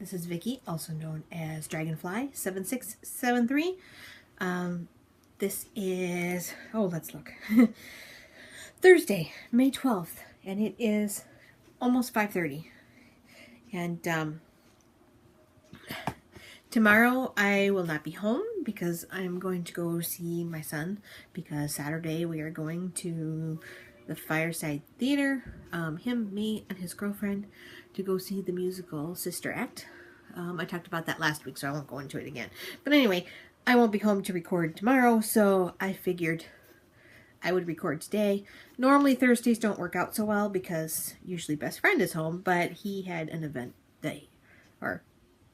This is Vicky, also known as Dragonfly7673. This is, let's look. Thursday, May 12th, and it is almost 5:30. And tomorrow I will not be home because I'm going to go see my son, because Saturday we are going to the Fireside Theater, him, me, and his girlfriend, to go see the musical Sister Act. I talked about that last week, so I won't go into it again. But anyway, I won't be home to record tomorrow, so I figured I would record today. Normally Thursdays don't work out so well because usually best friend is home, but he had an event day, or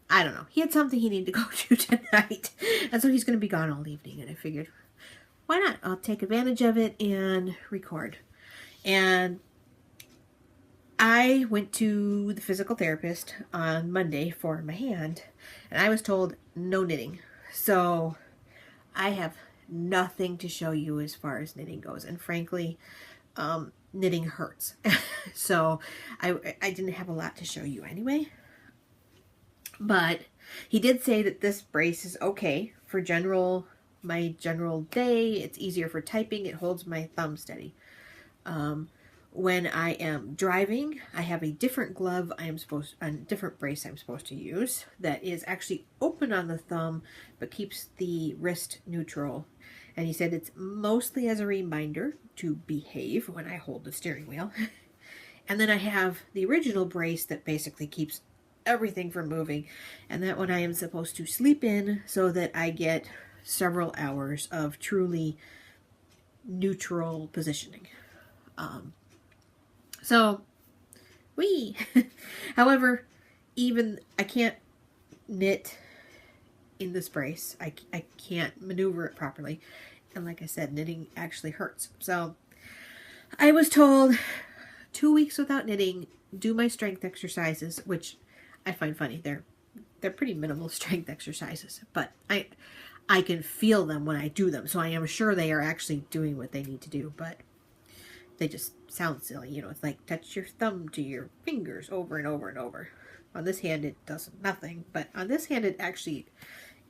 I don't know. He had something he needed to go to tonight, and so he's going to be gone all evening, and I figured, why not? I'll take advantage of it and record. And I went to the physical therapist on Monday for my hand, and I was told no knitting. So I have nothing to show you as far as knitting goes. And frankly, knitting hurts. So I didn't have a lot to show you anyway. But he did say that this brace is okay for my general day. It's easier for typing. It holds my thumb steady. When I am driving, I have a different glove a different brace I'm supposed to use that is actually open on the thumb but keeps the wrist neutral. And he said it's mostly as a reminder to behave when I hold the steering wheel. And then I have the original brace that basically keeps everything from moving, and that one I am supposed to sleep in so that I get several hours of truly neutral positioning. However, even I can't knit in this brace. I can't maneuver it properly. And like I said, knitting actually hurts. So I was told 2 weeks without knitting, do my strength exercises, which I find funny. They're pretty minimal strength exercises, but I can feel them when I do them. So I am sure they are actually doing what they need to do, but they just sound silly. You know, it's like touch your thumb to your fingers over and over and over. On this hand, it does nothing, but on this hand, it actually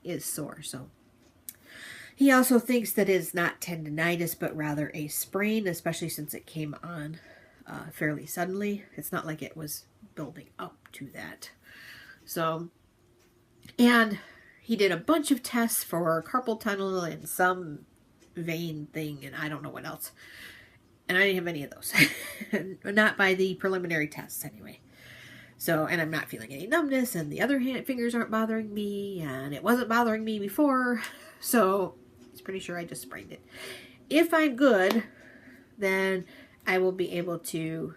is sore. So he also thinks that it's not tendinitis, but rather a sprain, especially since it came on fairly suddenly. It's not like it was building up to that. So, and he did a bunch of tests for carpal tunnel and some vein thing, and I don't know what else. And I didn't have any of those. Not by the preliminary tests, anyway. So, and I'm not feeling any numbness, and the other fingers aren't bothering me, and it wasn't bothering me before. So, he's pretty sure I just sprained it. If I'm good, then I will be able to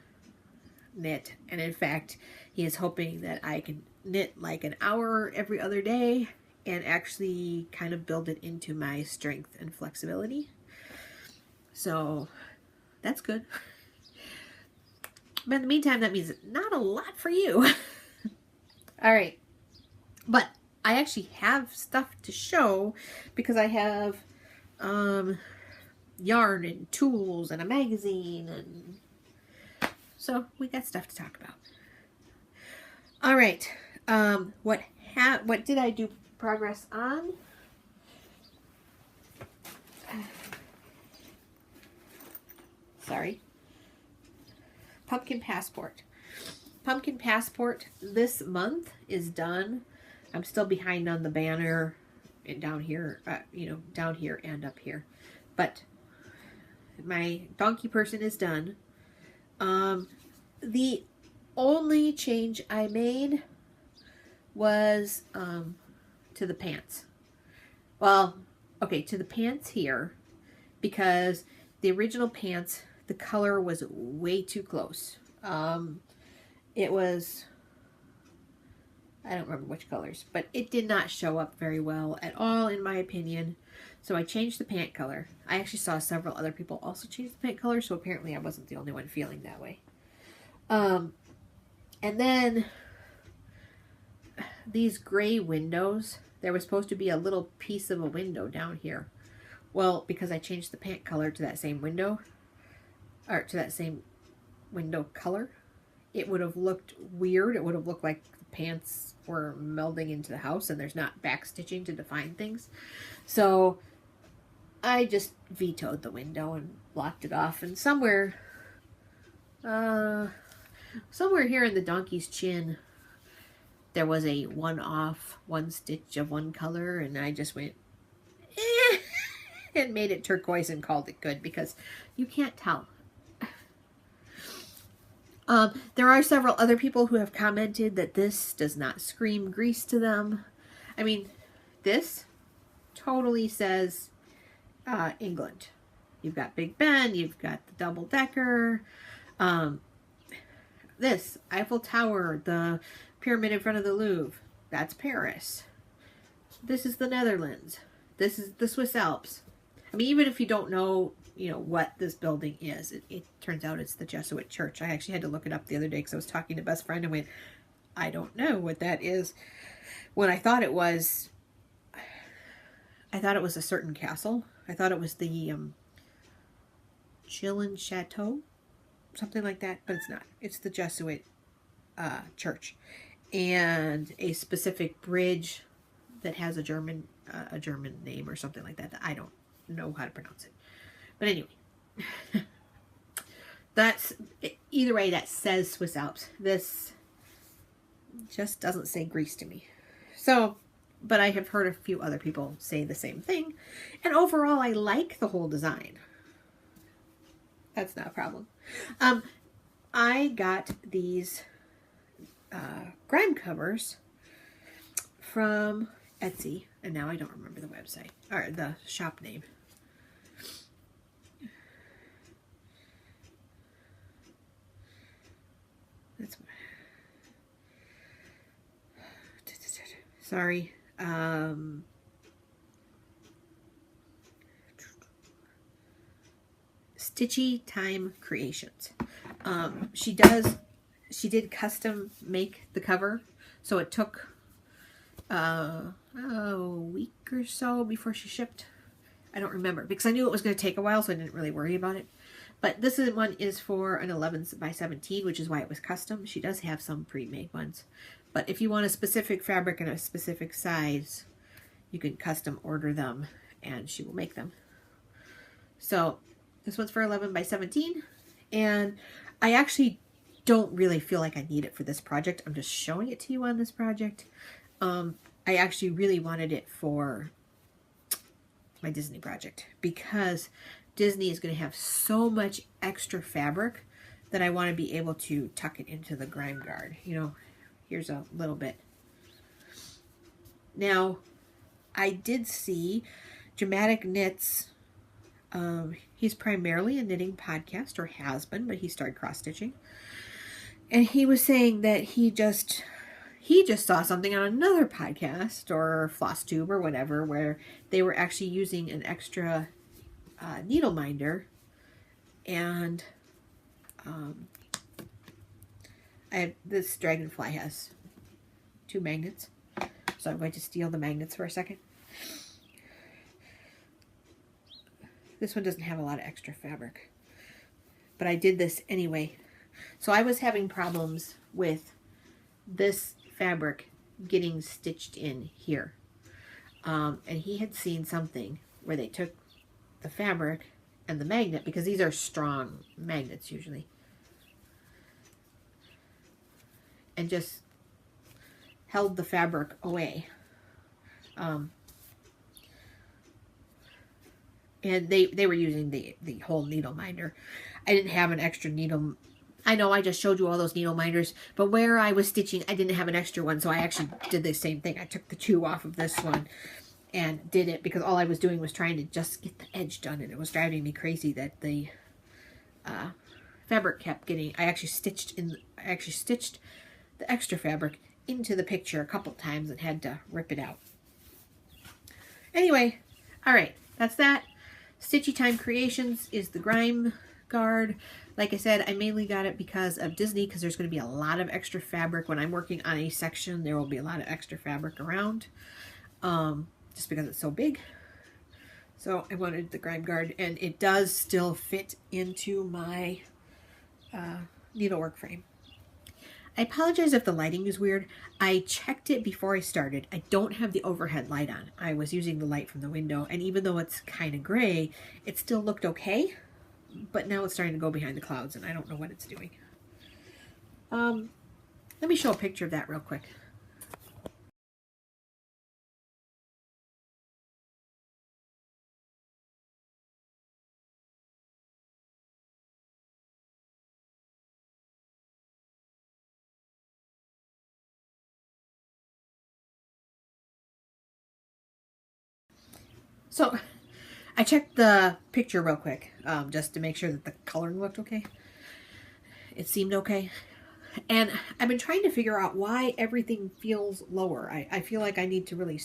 knit. And in fact, he is hoping that I can knit like an hour every other day and actually kind of build it into my strength and flexibility. So that's good. But in the meantime, that means not a lot for you. All right. But I actually have stuff to show because I have yarn and tools and a magazine, and so we got stuff to talk about. All right. What did I do progress on? Sorry. Pumpkin Passport. Pumpkin Passport this month is done. I'm still behind on the banner and down here, down here and up here. But my donkey person is done. The only change I made was to the pants. Well, okay, to the pants here, because the original pants, the color was way too close. It was, I don't remember which colors, but it did not show up very well at all, in my opinion. So I changed the pant color. I actually saw several other people also change the pant color, so apparently I wasn't the only one feeling that way. And then these gray windows, there was supposed to be a little piece of a window down here. Well, because I changed the pant color to that same window, or to that same window color, it would have looked weird. It would have looked like the pants were melding into the house and there's not back stitching to define things. So I just vetoed the window and blocked it off. And somewhere here in the donkey's chin, there was a one stitch of one color, and I just went, and made it turquoise and called it good, because you can't tell. There are several other people who have commented that this does not scream Grease to them. I mean, this totally says England. You've got Big Ben, you've got the double-decker, this, Eiffel Tower, the pyramid in front of the Louvre, that's Paris. This is the Netherlands. This is the Swiss Alps. I mean, even if you don't know, what this building is, it turns out it's the Jesuit church. I actually had to look it up the other day because I was talking to best friend and went, I don't know what that is. When I thought it was a certain castle. I thought it was the Chillon Chateau, something like that, but it's not. It's the Jesuit church, and a specific bridge that has a German name or something like that. I don't know how to pronounce it, but anyway, that's either way. That says Swiss Alps. This just doesn't say Greece to me. So, but I have heard a few other people say the same thing, and overall, I like the whole design. That's not a problem. I got these grime covers from Etsy, and now I don't remember the website or the shop name. That's sorry. Stitchy Time Creations. She did custom make the cover, so it took a week or so before she shipped. I don't remember, because I knew it was going to take a while, so I didn't really worry about it. But this one is for an 11 by 17, which is why it was custom. She does have some pre-made ones, but if you want a specific fabric and a specific size, you can custom order them and she will make them. So this one's for 11 by 17, and I actually don't really feel like I need it for this project. I'm just showing it to you on this project. I actually really wanted it for my Disney project, because Disney is going to have so much extra fabric that I want to be able to tuck it into the grime guard. Here's a little bit. Now, I did see Dramatic Knits. He's primarily a knitting podcast, or has been, but he started cross-stitching. And he was saying that he just saw something on another podcast or FlossTube or whatever, where they were actually using an extra needle minder, and this Dragonfly has 2 magnets, so I'm going to steal the magnets for a second. This one doesn't have a lot of extra fabric, but I did this anyway. So I was having problems with this fabric getting stitched in here. And he had seen something where they took the fabric and the magnet, because these are strong magnets usually, and just held the fabric away. And they were using the whole needle minder. I didn't have an extra needle. I know I just showed you all those needle minders, but where I was stitching, I didn't have an extra one, so I actually did the same thing. I took the 2 off of this one and did it, because all I was doing was trying to just get the edge done, and it was driving me crazy that the fabric kept getting. I actually stitched the extra fabric into the picture a couple times and had to rip it out. Anyway, all right, that's that. Stitchy Time Creations is the grime guard. Like I said, I mainly got it because of Disney, because there's going to be a lot of extra fabric. When I'm working on a section, there will be a lot of extra fabric around, just because it's so big. So I wanted the grime guard, and it does still fit into my needlework frame. I apologize if the lighting is weird. I checked it before I started. I don't have the overhead light on. I was using the light from the window, and even though it's kind of gray, it still looked okay. But now it's starting to go behind the clouds, and I don't know what it's doing. Let me show a picture of that real quick. So I checked the picture real quick, just to make sure that the coloring looked okay. It seemed okay. And I've been trying to figure out why everything feels lower. I feel like I need to really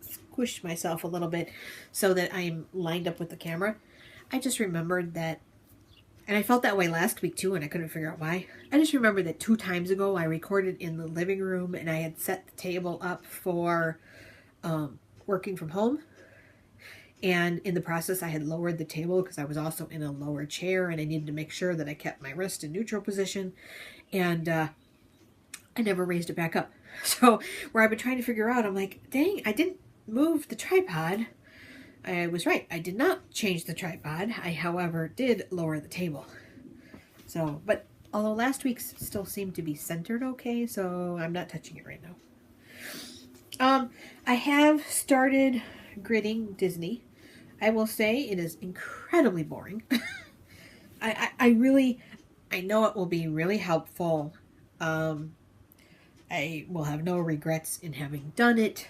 squish myself a little bit so that I'm lined up with the camera. I just remembered that, and I felt that way last week too, and I couldn't figure out why. I just remembered that 2 times ago I recorded in the living room, and I had set the table up for working from home. And in the process, I had lowered the table because I was also in a lower chair, and I needed to make sure that I kept my wrist in neutral position. And I never raised it back up. So where I've been trying to figure out, I'm like, dang, I didn't move the tripod. I was right. I did not change the tripod. I, however, did lower the table. So, but although last week's still seemed to be centered okay, so I'm not touching it right now. I have started gridding Disney. I will say it is incredibly boring. I know it will be really helpful. I will have no regrets in having done it.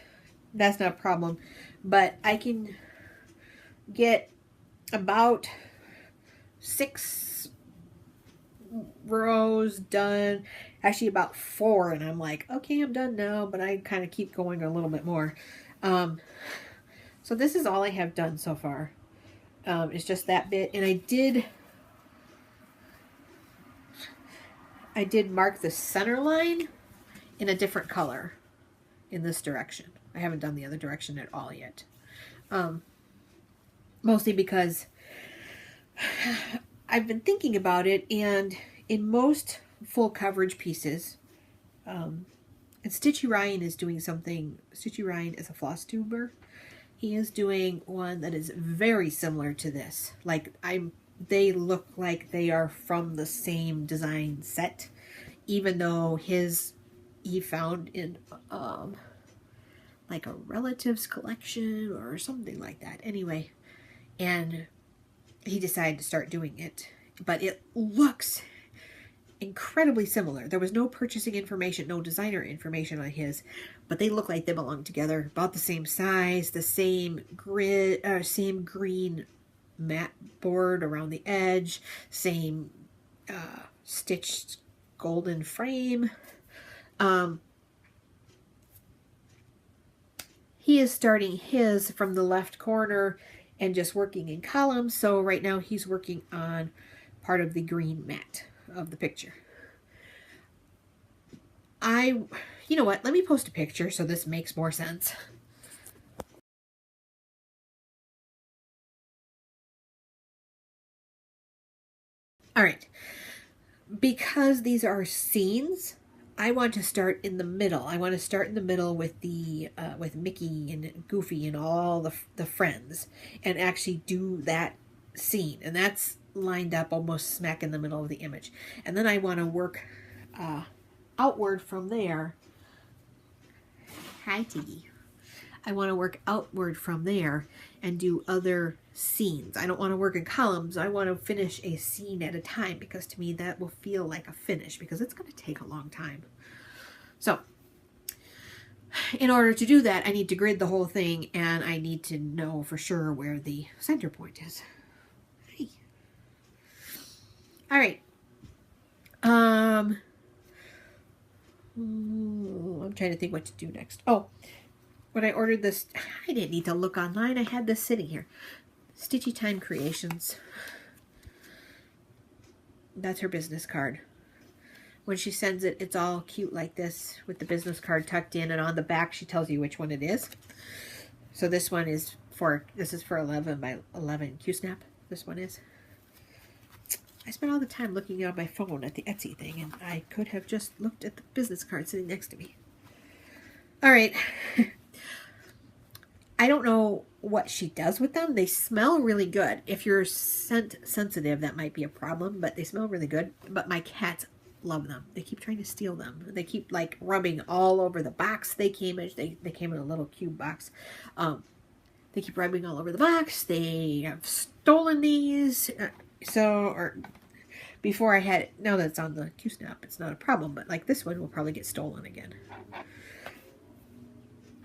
That's not a problem. But I can get about 6 rows done. Actually about 4, and I'm like, okay, I'm done now, but I kind of keep going a little bit more. So this is all I have done so far. It's just that bit. And I did mark the center line in a different color in this direction. I haven't done the other direction at all yet. Mostly because I've been thinking about it, and in most full coverage pieces, and Stitchy Ryan is doing something. Stitchy Ryan is a floss tuber. He is doing one that is very similar to this. Like they look like they are from the same design set, even though he found in like a relative's collection or something like that. Anyway, and he decided to start doing it, but it looks incredibly similar. There was no purchasing information, no designer information on his, but they look like they belong together. About the same size, the same grid, same green mat board around the edge, same stitched golden frame. He is starting his from the left corner and just working in columns. So right now he's working on part of the green mat of the picture. You know what? Let me post a picture so this makes more sense. All right. Because these are scenes, I want to start in the middle. I want to start in the middle with the with Mickey and Goofy and all the friends, and actually do that scene. And that's lined up almost smack in the middle of the image. And then I want to work outward from there. Hi, Tiggy. I want to work outward from there and do other scenes. I don't want to work in columns. I want to finish a scene at a time, because to me that will feel like a finish, because it's going to take a long time. So in order to do that, I need to grid the whole thing, and I need to know for sure where the center point is. Hey. All right. I'm trying to think what to do next. Oh, when I ordered this, I didn't need to look online. I had this sitting here. Stitchy Time Creations. That's her business card. When she sends it, it's all cute like this with the business card tucked in, and on the back she tells you which one it is. So this one is for, this is for 11 by 11 Q-snap. This one is. I spent all the time looking on my phone at the Etsy thing, and I could have just looked at the business card sitting next to me. All right. I don't know what she does with them. They smell really good. If you're scent sensitive, that might be a problem, but they smell really good. But my cats love them. They keep trying to steal them. They keep like rubbing all over the box they came in. They came in a little cube box. They keep rubbing all over the box. They have stolen these. Before I had it, now that it's on the Q-Snap, it's not a problem. But like this one will probably get stolen again.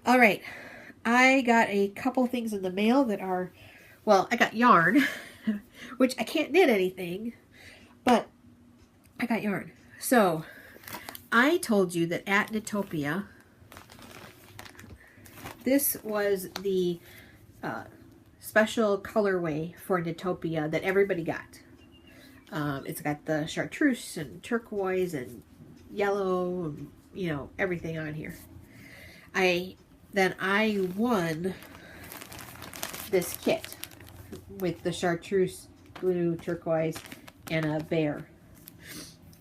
All right. I got a couple things in the mail that are, well, I got yarn, which I can't knit anything, but I got yarn. So I told you that at Knitopia, this was the special colorway for Knitopia that everybody got. It's got the chartreuse and turquoise and yellow, and, you know, everything on here. Then I won this kit with the chartreuse, blue, turquoise, and a bear.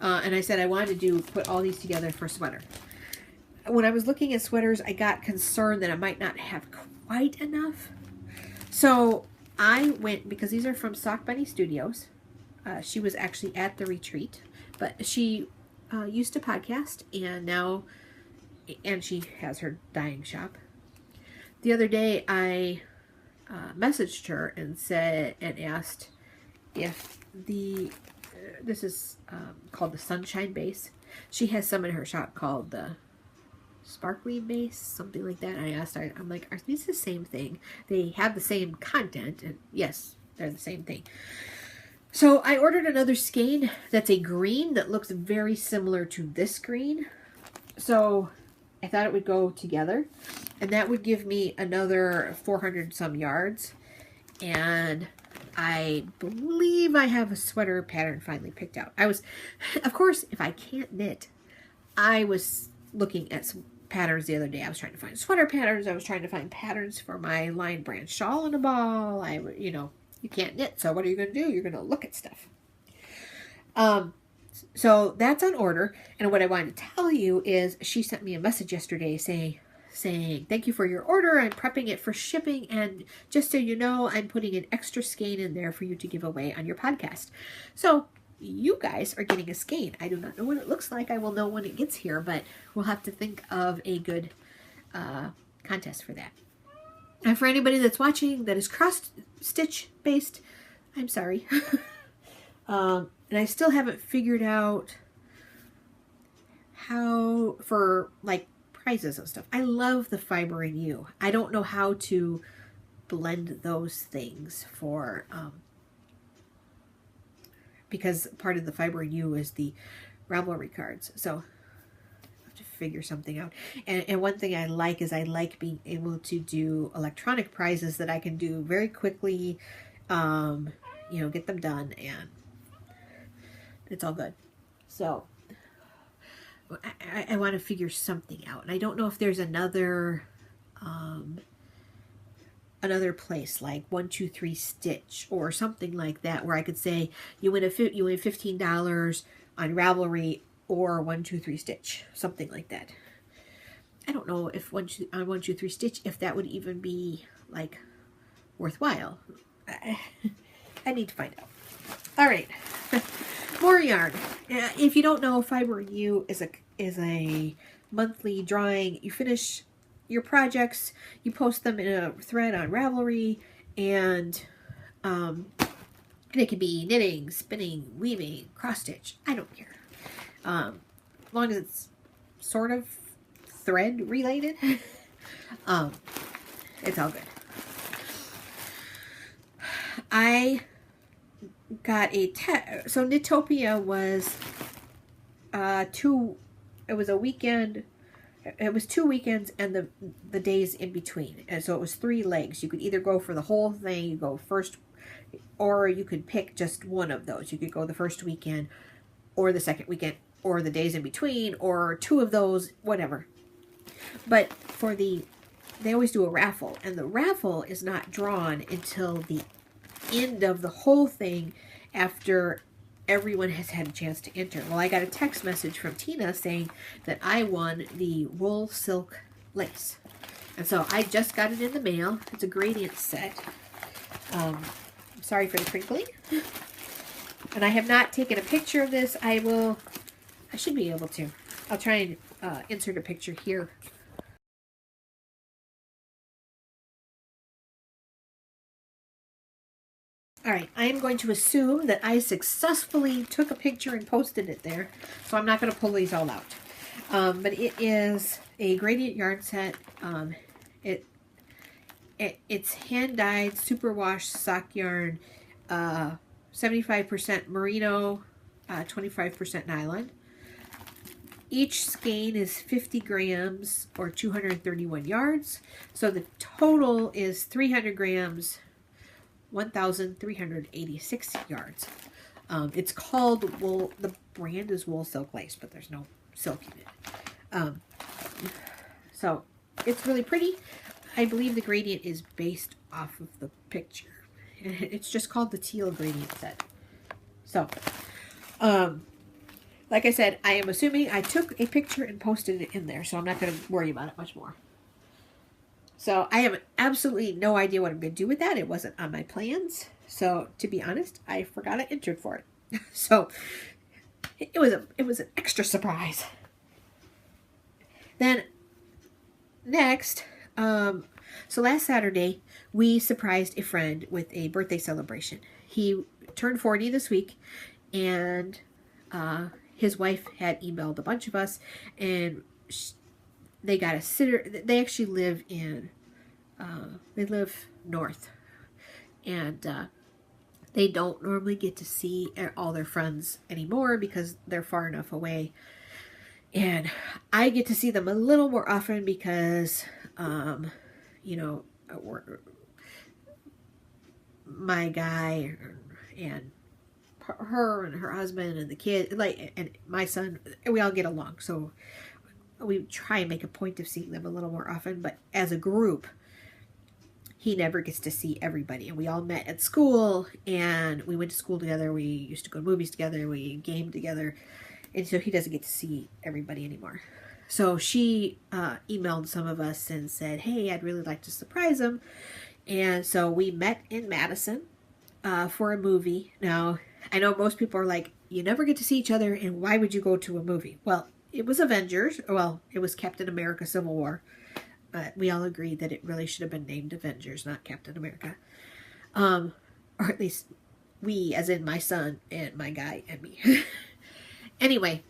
And I said I wanted to put all these together for a sweater. When I was looking at sweaters, I got concerned that I might not have quite enough. So I went, because these are from Sock Bunny Studios. She was actually at the retreat, but she used to podcast, and she has her dyeing shop. The other day I messaged her and asked if this is called the Sunshine Base. She has some in her shop called the Sparkly Base, something like that. And I asked her, I'm like, are these the same thing? They have the same content, and yes, they're the same thing. So I ordered another skein that's a green that looks very similar to this green. So I thought it would go together, and that would give me another 400 some yards. And I believe I have a sweater pattern finally picked out. Of course, if I can't knit, I was looking at some patterns the other day. I was trying to find sweater patterns. I was trying to find patterns for my Lion Brand shawl in a ball. You can't knit, so what are you going to do? You're going to look at stuff. So that's on order. And what I wanted to tell you is she sent me a message yesterday saying, thank you for your order. I'm prepping it for shipping. And just so you know, I'm putting an extra skein in there for you to give away on your podcast. So you guys are getting a skein. I do not know what it looks like. I will know when it gets here, but we'll have to think of a good contest for that. And for anybody that's watching that is cross-stitch based, I'm sorry. And I still haven't figured out how, for like prizes and stuff. I love the Fiber and You. I don't know how to blend those things for, because part of the Fiber and You is the Ravelry cards. So to figure something out. And one thing I like is I like being able to do electronic prizes that I can do very quickly, get them done, and it's all good. So I want to figure something out, and I don't know if there's another place like 1-2-3 Stitch or something like that where I could say you win $15 on Ravelry or 1-2-3 Stitch, something like that. I don't know if on 1-2-3 Stitch, if that would even be like worthwhile. I need to find out. All right, more yarn. If you don't know, Fiber and You is a monthly drawing. You finish your projects, you post them in a thread on Ravelry, and it can be knitting, spinning, weaving, cross stitch. I don't care. As long as it's sort of thread related, it's all good. I got so Knitopia was it was a weekend. It was 2 weekends and the days in between. And so it was 3 legs. You could either go for the whole thing, you go first, or you could pick just one of those. You could go the first weekend or the second weekend or the days in between or 2 of those, whatever. But they always do a raffle, and the raffle is not drawn until the end of the whole thing after everyone has had a chance to enter. Well, I got a text message from Tina saying that I won the wool silk lace. And so I just got it in the mail. It's a gradient set. Sorry for the crinkling. And I have not taken a picture of this. I should be able to. I'll try and insert a picture here. All right, I am going to assume that I successfully took a picture and posted it there. So I'm not going to pull these all out. But it is a gradient yarn set. It's hand-dyed superwash sock yarn, 75% merino, 25% nylon. Each skein is 50 grams or 231 yards. So the total is 300 grams, 1,386 yards. It's called wool. The brand is wool silk lace, but there's no silk in it. So it's really pretty. I believe the gradient is based off of the picture. It's just called the teal gradient set. So, like I said, I am assuming I took a picture and posted it in there, so I'm not going to worry about it much more. So I have absolutely no idea what I'm going to do with that. It wasn't on my plans. So to be honest, I forgot I entered for it. So it was an extra surprise. Then next, so last Saturday we surprised a friend with a birthday celebration. He turned 40 this week, and his wife had emailed a bunch of us, and they got a sitter. They actually live in, they live north, and they don't normally get to see all their friends anymore because they're far enough away. And I get to see them a little more often because, you know, my guy and her and her husband and the kid, like, and my son, we all get along. So we try and make a point of seeing them a little more often. But as a group, he never gets to see everybody. And we all met at school, and we went to school together. We used to go to movies together. We gamed together. And so he doesn't get to see everybody anymore. So she emailed some of us and said, hey, I'd really like to surprise him. And so we met in Madison for a movie. Now, I know most people are like, you never get to see each other, and why would you go to a movie? Well, it was Avengers. Well, it was Captain America Civil War. We all agreed that it really should have been named Avengers, not Captain America. Or at least we, as in my son and my guy and me. Anyway,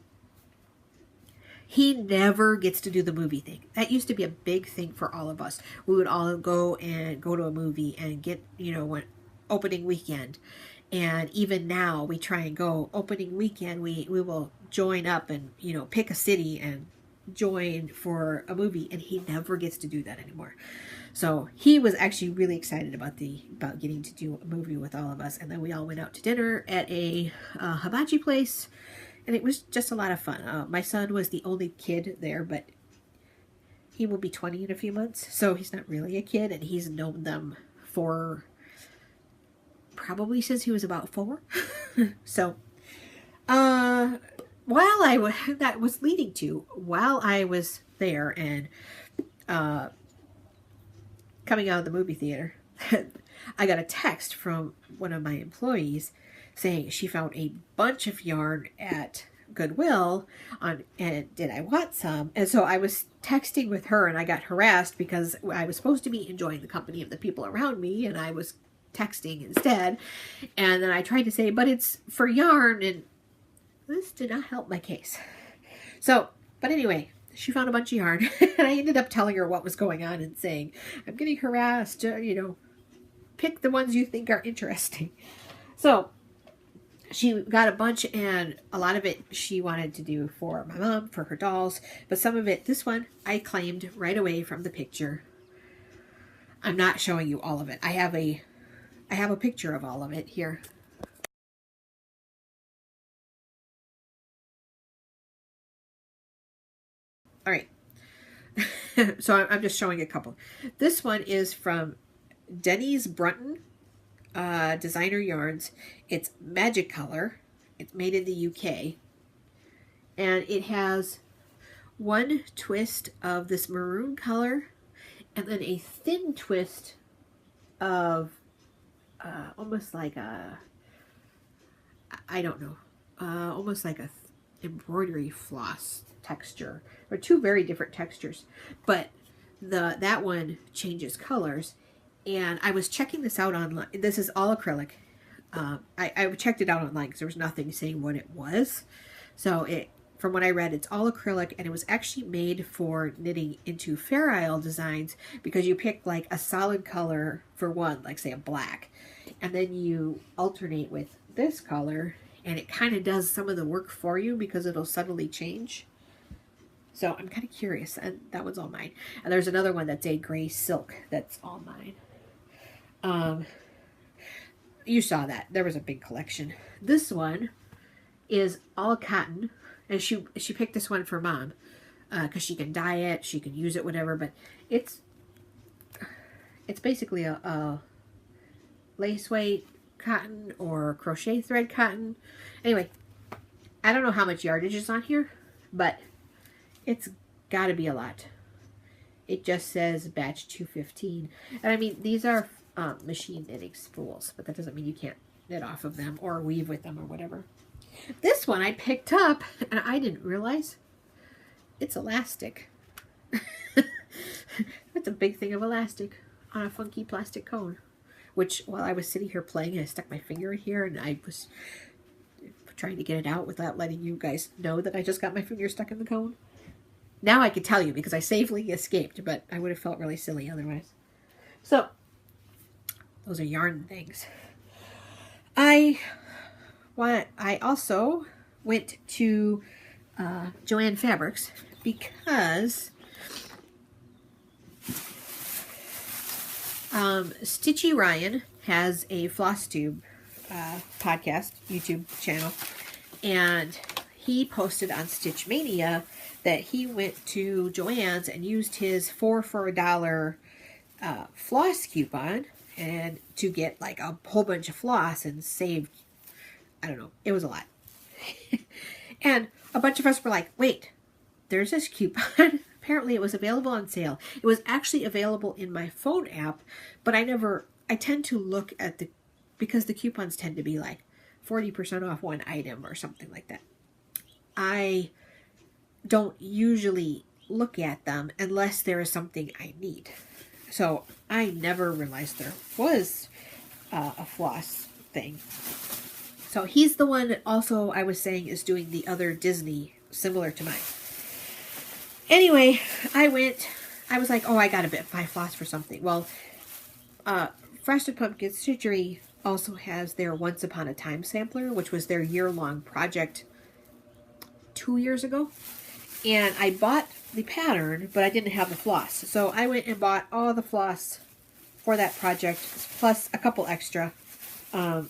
he never gets to do the movie thing. That used to be a big thing for all of us. We would all go to a movie and get, you know, when opening weekend. And even now we try and go opening weekend. We will join up and, you know, pick a city and join for a movie, and he never gets to do that anymore. So he was actually really excited about getting to do a movie with all of us. And then we all went out to dinner at a hibachi place. And it was just a lot of fun. My son was the only kid there, but he will be 20 in a few months. So he's not really a kid, and he's known them for probably since he was about 4. So, while I was there and coming out of the movie theater, I got a text from one of my employees saying she found a bunch of yarn at Goodwill and did I want some? And so I was texting with her, and I got harassed because I was supposed to be enjoying the company of the people around me, and I was texting instead. And then I tried to say, but it's for yarn, and this did not help my case. So, but anyway, she found a bunch of yarn, and I ended up telling her what was going on and saying, I'm getting harassed, you know, pick the ones you think are interesting. So she got a bunch, and a lot of it she wanted to do for my mom, for her dolls. But some of it, this one, I claimed right away from the picture. I'm not showing you all of it. I have a picture of all of it here. All right. So I'm just showing a couple. This one is from Denny's Brunton Designer Yarns. It's Magic Color, It's made in the UK. And it has one twist of this maroon color and then a thin twist of almost like a, I don't know, almost like a embroidery floss texture, or two very different textures. But that one changes colors. And I was checking this out online. This is all acrylic. I checked it out online because there was nothing saying what it was. So from what I read, it's all acrylic, and it was actually made for knitting into Fair Isle designs, because you pick like a solid color for one, like say a black, and then you alternate with this color, and it kind of does some of the work for you because it'll subtly change. So I'm kind of curious, and that one's all mine. And there's another one that's a gray silk that's all mine. You saw that. There was a big collection. This one is all cotton. And she picked this one for Mom because she can dye it, she can use it, whatever. But it's basically a lace weight cotton or crochet thread cotton. Anyway, I don't know how much yardage is on here, but it's got to be a lot. It just says batch 215. And I mean, these are machine knitting spools, but that doesn't mean you can't knit off of them or weave with them or whatever. This one I picked up, and I didn't realize it's elastic. That's a big thing of elastic on a funky plastic cone. Which, while I was sitting here playing, I stuck my finger in here, and I was trying to get it out without letting you guys know that I just got my finger stuck in the cone. Now I could tell you because I safely escaped, but I would have felt really silly otherwise. So, those are yarn things. I also went to Joann Fabrics because Stitchy Ryan has a floss tube podcast YouTube channel, and he posted on Stitch Mania that he went to Joann's and used his 4 for $1 floss coupon and to get like a whole bunch of floss and saved, I don't know, it was a lot. And a bunch of us were like, wait, there's this coupon. Apparently it was available on sale. It was actually available in my phone app, but I tend to look at because the coupons tend to be like 40% off one item or something like that. I don't usually look at them unless there is something I need. So I never realized there was a floss thing. So he's the one that also I was saying is doing the other Disney similar to mine. Anyway, I was like, oh, I got to buy floss for something. Well, Frosted Pumpkin Stitchery also has their Once Upon a Time sampler, which was their year-long project 2 years ago. And I bought the pattern, but I didn't have the floss. So I went and bought all the floss for that project, plus a couple extra. There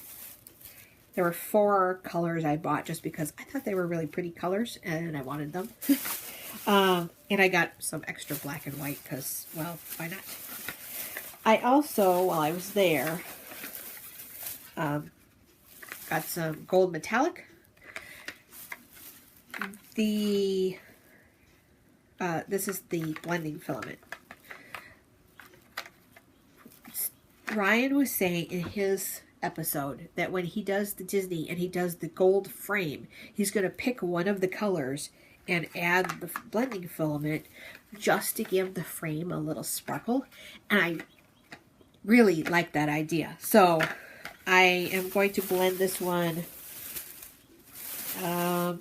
were 4 colors I bought just because I thought they were really pretty colors and I wanted them. And I got some extra black and white because, well, why not? I also, while I was there, got some gold metallic. This is the blending filament. Ryan was saying in his episode that when he does the Disney and he does the gold frame, he's going to pick one of the colors and add the blending filament just to give the frame a little sparkle. And I really like that idea. So I am going to blend this one. Oh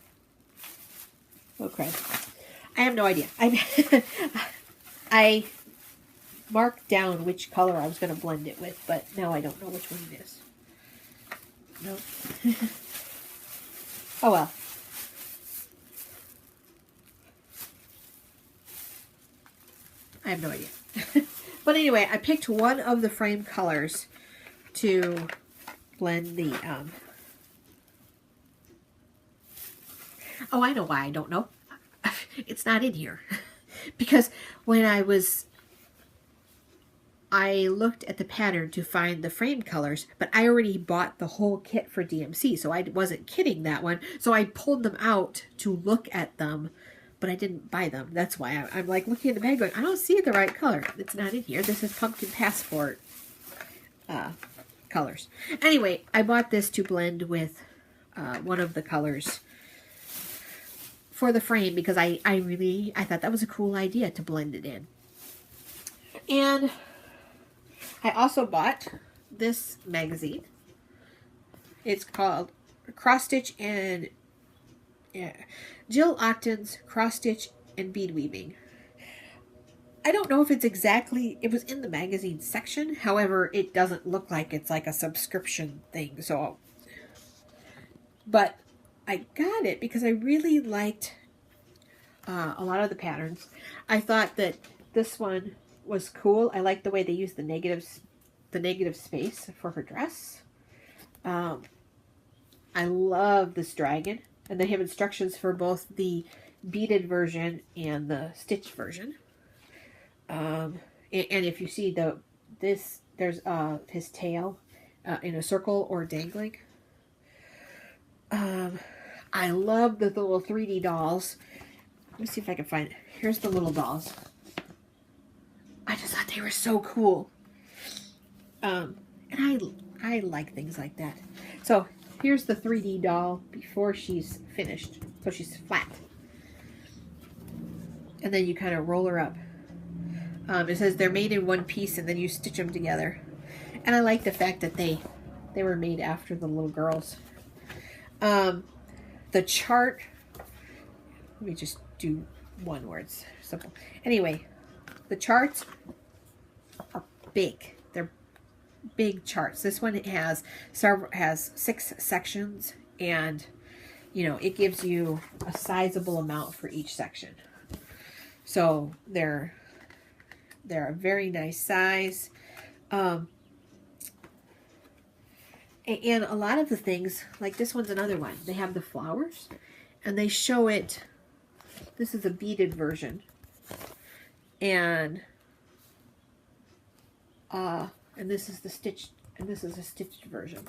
crap. I have no idea. I marked down which color I was going to blend it with, but now I don't know which one it is. No. Oh well. I have no idea. But anyway, I picked one of the frame colors to blend the, Oh, I know why I don't know. It's not in here. Because when I was I looked at the pattern to find the frame colors, but I already bought the whole kit for DMC, so I wasn't kidding that one. So I pulled them out to look at them, but I didn't buy them. That's why I'm like looking at the bag going, I don't see the right color. It's not in here. This is Pumpkin Passport colors. Anyway, I bought this to blend with one of the colors for the frame because I thought that was a cool idea to blend it in. And I also bought this magazine. It's called Cross Stitch and Jill Octon's Cross Stitch and Bead Weaving. I don't know if it's exactly, it was in the magazine section. However, it doesn't look like it's like a subscription thing. So, but I got it because I really liked a lot of the patterns. I thought that this one was cool. I liked the way they used the negative space for her dress. I love this dragon, and they have instructions for both the beaded version and the stitched version. And if you see there's his tail in a circle or dangling. I love the little 3D dolls. Let me see if I can find it. Here's the little dolls. I just thought they were so cool. And I like things like that. So here's the 3D doll before she's finished. So she's flat. And then you kind of roll her up. It says they're made in one piece and then you stitch them together. And I like the fact that they were made after the little girls. The chart, let me just do one word. Simple. Anyway, the charts are big. They're big charts. This one has 6 sections, and it gives you a sizable amount for each section. So they're a very nice size. And a lot of the things, like this one's another one. They have the flowers, and they show it. This is a beaded version, and this is the stitched, and this is a stitched version.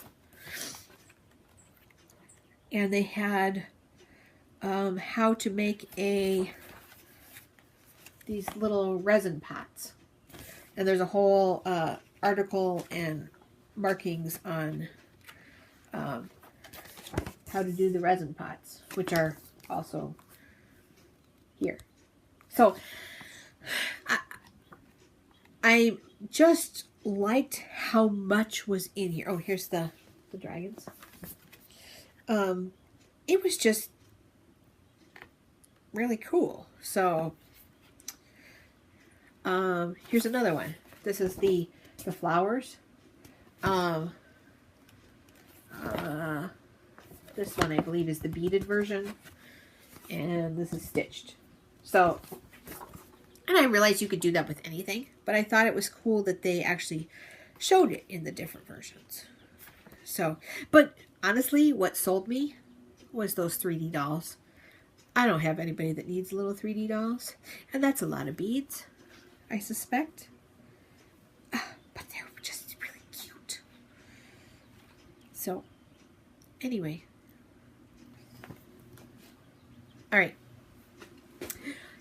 And they had how to make these little resin pots, and there's a whole article and markings on how to do the resin pots, which are also here. So I just liked how much was in here. Oh, here's the dragons. It was just really cool. So here's another one. This is the flowers. This one, I believe, is the beaded version, and this is stitched. So, and I realized you could do that with anything, but I thought it was cool that they actually showed it in the different versions. So, but honestly, what sold me was those 3D dolls. I don't have anybody that needs little 3D dolls, and that's a lot of beads, I suspect. But they're just really cute. So, anyway. All right.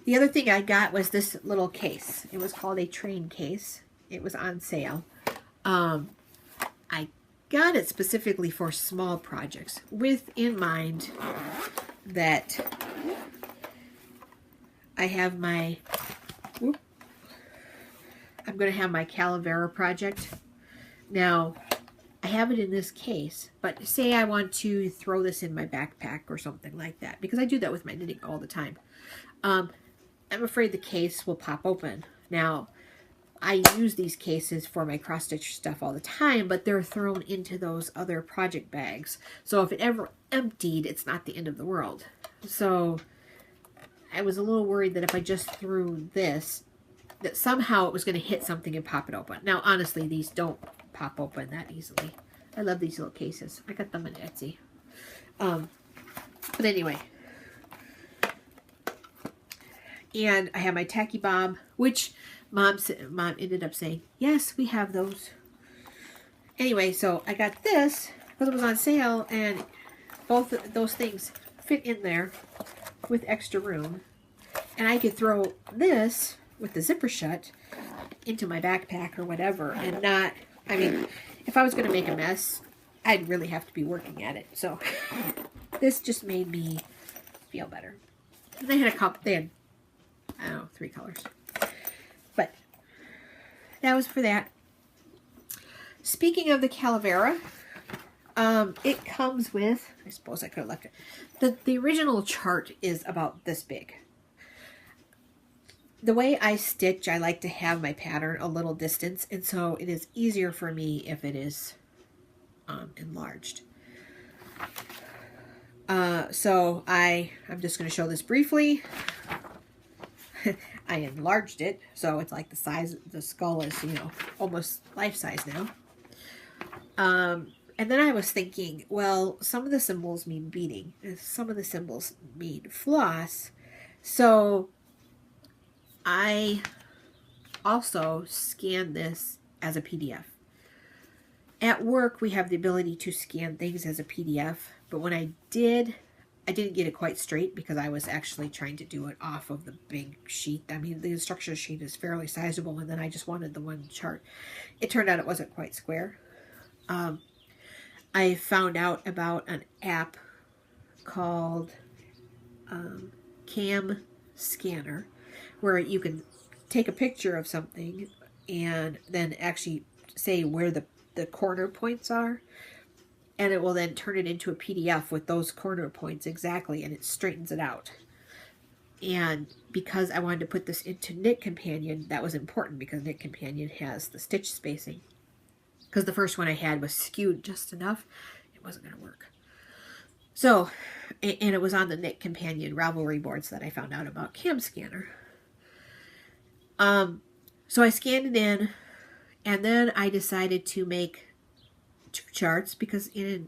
The other thing I got was this little case. It was called a train case. It was on sale. I got it specifically for small projects with in mind that I have my, I'm going to have my Calavera project. Now, I have it in this case, but say I want to throw this in my backpack or something like that, because I do that with my knitting all the time. I'm afraid the case will pop open. Now, I use these cases for my cross-stitch stuff all the time, but they're thrown into those other project bags. So if it ever emptied, it's not the end of the world. So I was a little worried that if I just threw this, that somehow it was going to hit something and pop it open. Now, honestly, these don't pop open that easily. I love these little cases. I got them on Etsy. But anyway. And I have my tacky bob, which mom ended up saying, yes, we have those. Anyway, so I got this because it was on sale, and both of those things fit in there with extra room. And I could throw this with the zipper shut into my backpack or whatever, and not, I mean, if I was going to make a mess, I'd really have to be working at it. So this just made me feel better. And they had a couple, they had, I don't know, 3 colors. But that was for that. Speaking of the Calavera, it comes with, I suppose I could have left it. The original chart is about this big. The way I stitch, I like to have my pattern a little distance, and so it is easier for me if it is enlarged. So I'm just going to show this briefly. I enlarged it, so it's like the size, the skull is, you know, almost life size now. And then I was thinking, well, some of the symbols mean beading, and some of the symbols mean floss. So I also scanned this as a PDF. At work, we have the ability to scan things as a PDF, but when I didn't get it quite straight because I was actually trying to do it off of the big sheet. I mean, the instruction sheet is fairly sizable, and then I just wanted the one chart. It turned out it wasn't quite square. I found out about an app called Cam Scanner, where you can take a picture of something and then actually say where the corner points are, and it will then turn it into a PDF with those corner points exactly, and it straightens it out. And because I wanted to put this into Knit Companion, that was important because Knit Companion has the stitch spacing. Because the first one I had was skewed just enough, it wasn't going to work. So, and it was on the Knit Companion Ravelry boards that I found out about Cam Scanner. So I scanned it in, and then I decided to make 2 charts, because in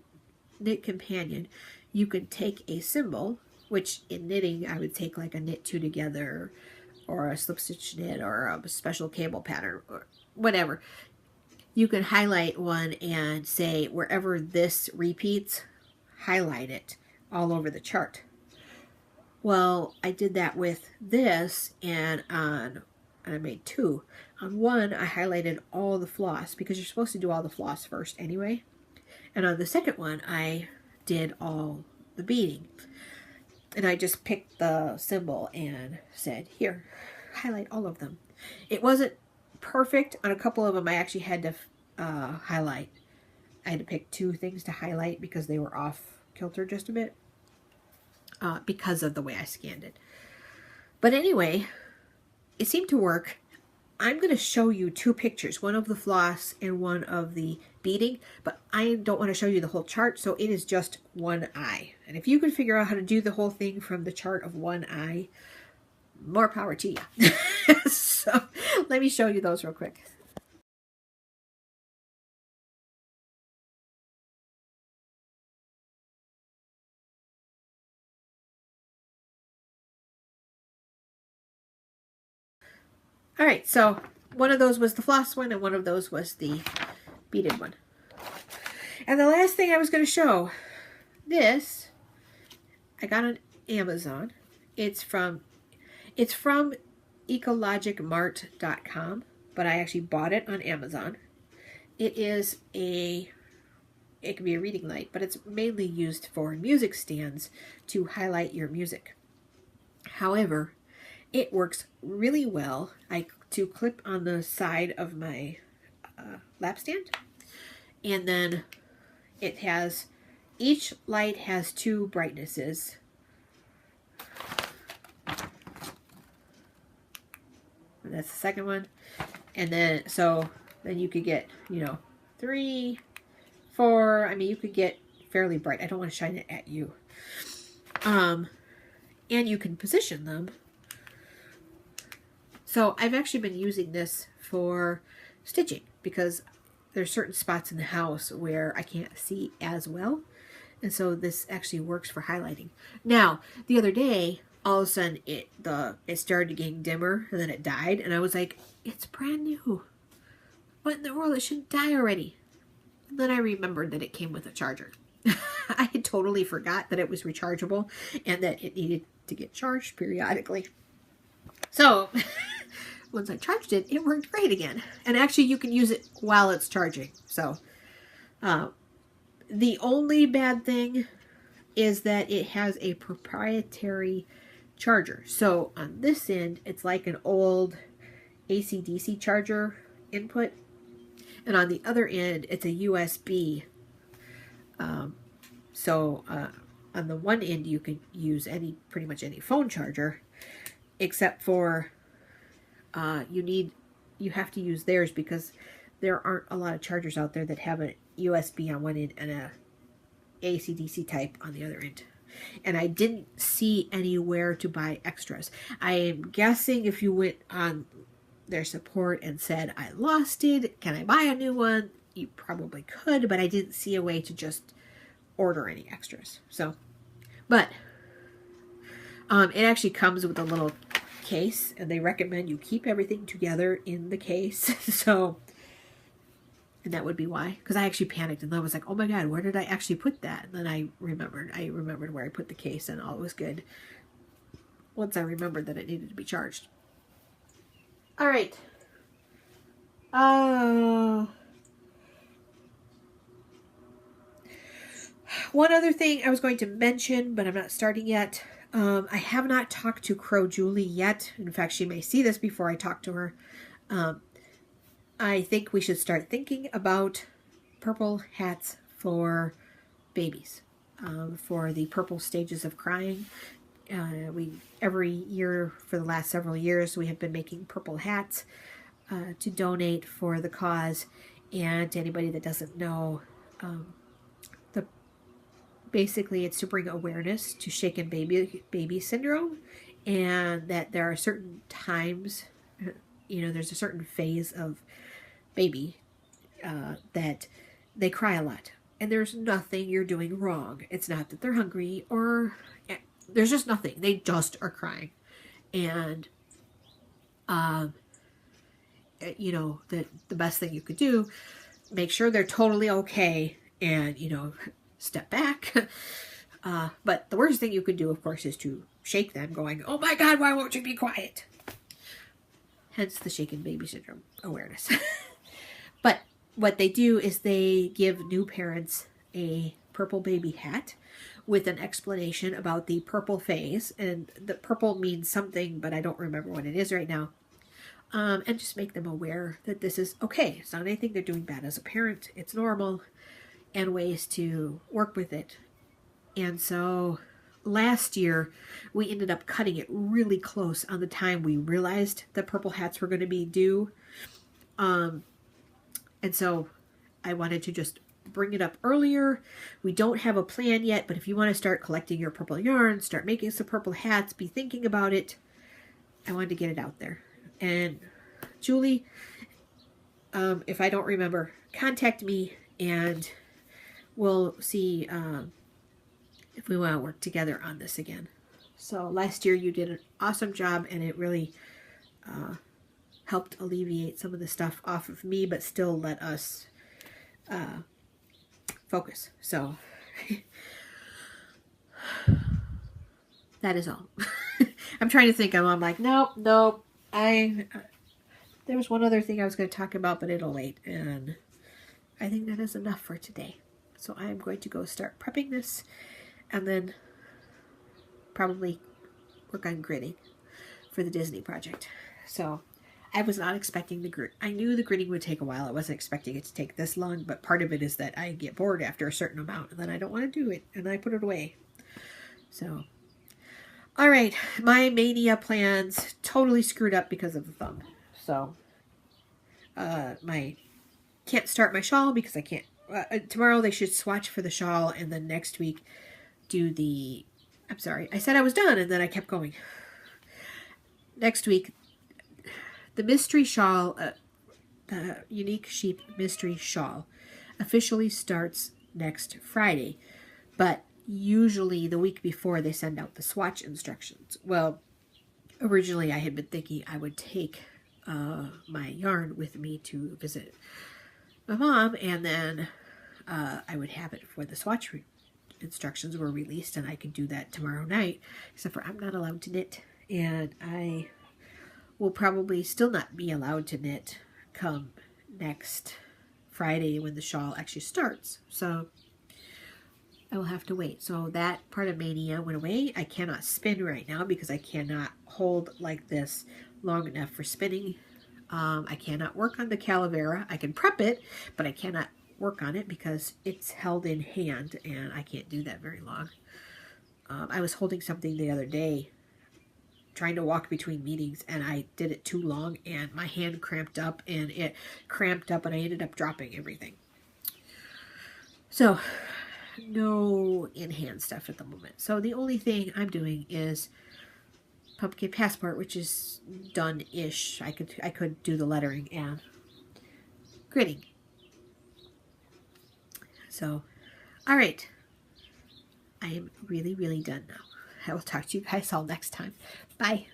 Knit Companion you can take a symbol, which in knitting I would take like a knit 2 together or a slip stitch knit or a special cable pattern or whatever. You can highlight one and say wherever this repeats, highlight it all over the chart. Well, I did that with this, and I made 2. On one, I highlighted all the floss, because you're supposed to do all the floss first anyway. And on the second one, I did all the beading. And I just picked the symbol and said, here, highlight all of them. It wasn't perfect. On a couple of them, I actually had to highlight. I had to pick 2 things to highlight because they were off kilter just a bit, because of the way I scanned it. But anyway, it seemed to work. I'm going to show you 2 pictures, one of the floss and one of the beading, but I don't want to show you the whole chart, so it is just one eye. And if you can figure out how to do the whole thing from the chart of one eye, more power to you. So let me show you those real quick. All right, so one of those was the floss one, and one of those was the beaded one. And the last thing I was going to show, this I got on Amazon. It's from ecologicmart.com, but I actually bought it on Amazon. It can be a reading light, but it's mainly used for music stands to highlight your music. However, it works really well to clip on the side of my lap stand, and then it has, each light has 2 brightnesses. And that's the second one. And then, so then you could get, 3, 4, I mean, you could get fairly bright. I don't want to shine it at you. And you can position them. So I've actually been using this for stitching, because there's certain spots in the house where I can't see as well. And so this actually works for highlighting. Now, the other day, all of a sudden it started getting dimmer, and then it died, and I was like, it's brand new. What in the world? It shouldn't die already. And then I remembered that it came with a charger. I had totally forgot that it was rechargeable and that it needed to get charged periodically. So once I charged it, it worked great again. And actually you can use it while it's charging. So the only bad thing is that it has a proprietary charger. So on this end, it's like an old AC/DC charger input. And on the other end, it's a USB. So on the one end, you can use pretty much any phone charger, except for you have to use theirs because there aren't a lot of chargers out there that have a USB on one end and a AC/DC type on the other end. And I didn't see anywhere to buy extras. I am guessing if you went on their support and said, I lost it, can I buy a new one? You probably could, but I didn't see a way to just order any extras. So, but it actually comes with a little case, and they recommend you keep everything together in the case. So, and that would be why, because I actually panicked, and I was like, oh my god, where did I actually put that? And then I remembered where I put the case, and all was good once I remembered that it needed to be charged. All right. One other thing I was going to mention, but I'm not starting yet. I have not talked to Crow Julie yet. In fact, she may see this before I talk to her. I think we should start thinking about purple hats for babies, for the purple stages of crying. Every year for the last several years, we have been making purple hats to donate for the cause. And to anybody that doesn't know, basically it's to bring awareness to shaken baby syndrome, and that there are certain times, there's a certain phase of baby that they cry a lot, and there's nothing you're doing wrong. It's not that they're hungry or there's just nothing. They just are crying. And, the best thing you could do, make sure they're totally okay and, step back. But the worst thing you could do, of course, is to shake them going, oh my God, why won't you be quiet? Hence the shaken baby syndrome awareness. But what they do is they give new parents a purple baby hat with an explanation about the purple phase. And the purple means something, but I don't remember what it is right now. And just make them aware that this is okay. It's not anything they're doing bad as a parent. It's normal, and ways to work with it. And so last year, we ended up cutting it really close on the time we realized the purple hats were going to be due. And so I wanted to just bring it up earlier. We don't have a plan yet, but if you want to start collecting your purple yarn, start making some purple hats, be thinking about it. I wanted to get it out there. And Julie, if I don't remember, contact me and we'll see if we want to work together on this again. So last year you did an awesome job, and it really helped alleviate some of the stuff off of me, but still let us focus. So that is all. I'm trying to think. I'm like, nope. There was one other thing I was going to talk about, but it'll wait. And I think that is enough for today. So I'm going to go start prepping this and then probably work on gridding for the Disney project. So I was not expecting the grid. I knew the gridding would take a while. I wasn't expecting it to take this long, but part of it is that I get bored after a certain amount and then I don't want to do it and I put it away. So, all right, my mania plans totally screwed up because of the thumb. So, can't start my shawl because I can't. Tomorrow they should swatch for the shawl, and then next week do the. I'm sorry, I said I was done, and then I kept going. Next week, the mystery shawl, the Unique Sheep mystery shawl, officially starts next Friday, but usually the week before they send out the swatch instructions. Well, originally I had been thinking I would take my yarn with me to visit my mom, and then I would have it for the swatch instructions were released, and I could do that tomorrow night, except for I'm not allowed to knit, and I will probably still not be allowed to knit come next Friday when the shawl actually starts. So I will have to wait. So that part of mania went away. I cannot spin right now because I cannot hold like this long enough for spinning. I cannot work on the calavera. I can prep it, but I cannot work on it because it's held in hand, and I can't do that very long. I was holding something the other day trying to walk between meetings, and I did it too long, and my hand cramped up, and it cramped up, and I ended up dropping everything. So no in-hand stuff at the moment. So the only thing I'm doing is Pumpkin Passport, which is done-ish. I could do the lettering and gridding. So, all right. I am really, really done now. I will talk to you guys all next time. Bye.